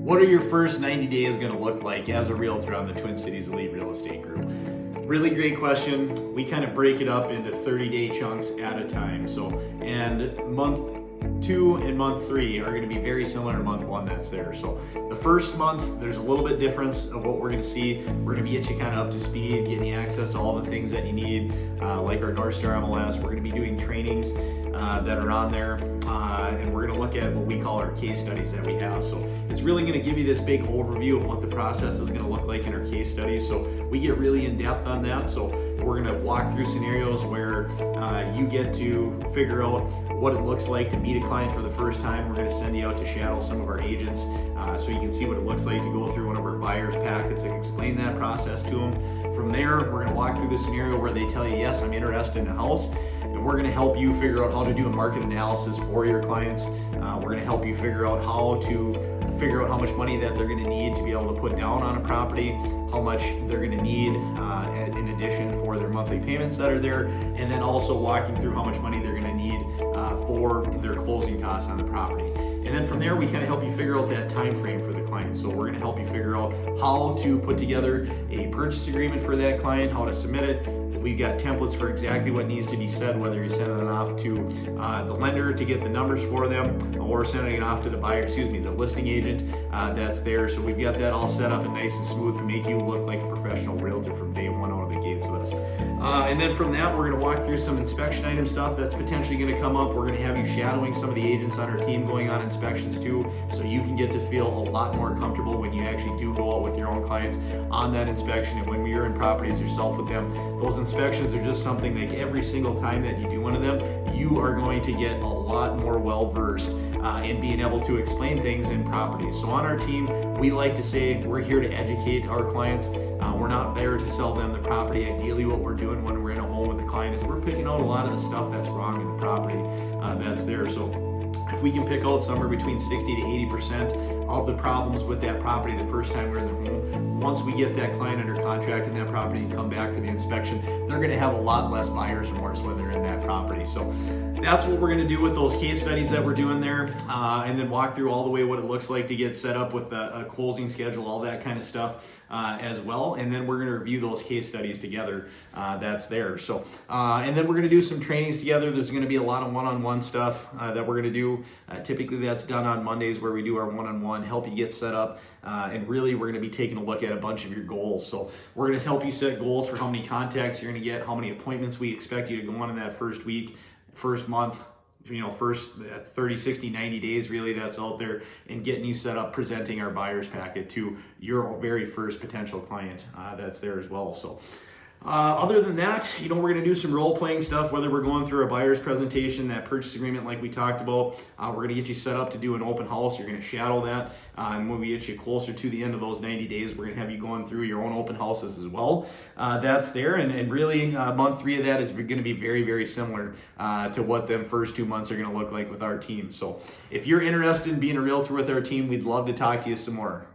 What are your first 90 days going to look like as a realtor on the Twin Cities Elite Real Estate Group? Really great question. We kind of break it up into 30-day chunks at a time. And month 2 and month 3 are going to be very similar to month 1 that's there. So the first month, there's a little bit difference of what we're going to see. We're going to get you kind of up to speed, getting you access to all the things that you need, like our North Star MLS. We're going to be doing trainings that are on there, and we're going to look at what we call our case studies that we have. So it's really going to give you this big overview of what the process is going to look like in our case studies. So we get really in depth on that. So we're going to walk through scenarios where you get to figure out what it looks like to meet a client for the first time. We're going to send you out to shadow some of our agents so you can see what it looks like to go through one of our buyers packets and explain that process to them. From there, we're going to walk through the scenario where they tell you, yes, I'm interested in a house. And we're going to help you figure out how to do a market analysis for your clients. We're going to help you figure out how much money that they're going to need to be able to put down on a property, how much they're going to need in addition for their monthly payments that are there, and then also walking through how much money they're going to need for their closing costs on the property. And then from there, we kind of help you figure out that time frame for the client. So we're going to help you figure out how to put together a purchase agreement for that client, how to submit it. We've got templates for exactly what needs to be said, whether you're sending it off to the lender to get the numbers for them, or sending it off to the the listing agent that's there. So we've got that all set up and nice and smooth to make you look like a professional realtor from day one out of the gates with us. And then from that, we're going to walk through some inspection item stuff that's potentially going to come up. We're going to have you shadowing some of the agents on our team going on inspections too, so you can get to feel a lot more comfortable when you actually do go out with your own clients on that inspection. And when you're in properties yourself with them, those inspections are just something like every single time that you do one of them, you are going to get a lot more well-versed in being able to explain things in properties. So on our team, we like to say we're here to educate our clients. We're not there to sell them the property. Ideally, what we're doing when we're in a home with a client is we're picking out a lot of the stuff that's wrong in the property that's there. So if we can pick out somewhere between 60 to 80% of the problems with that property the first time we're in their home, once we get that client under contract in that property and come back for the inspection, they're going to have a lot less buyer's remorse when they're in that property. So that's what we're going to do with those case studies that we're doing there, and then walk through all the way what it looks like to get set up with a closing schedule, all that kind of stuff as well. And then we're going to review those case studies together that's there. So and then we're going to do some trainings together. There's going to be a lot of one-on-one stuff that we're going to do. Typically that's done on Mondays, where we do our one-on-one, help you get set up, and really we're going to be taking a look at a bunch of your goals. So we're going to help you set goals for how many contacts you're going to get, how many appointments we expect you to go on in that first week, first month, first 30, 60, 90 days really that's out there, and getting you set up presenting our buyer's packet to your very first potential client that's there as well. So other than that, we're going to do some role-playing stuff, whether we're going through a buyer's presentation, that purchase agreement like we talked about. We're going to get you set up to do an open house. You're going to shadow that. And when we get you closer to the end of those 90 days, we're going to have you going through your own open houses as well. That's there. And really, month 3 of that is going to be very, very similar to what them first 2 months are going to look like with our team. So if you're interested in being a realtor with our team, we'd love to talk to you some more.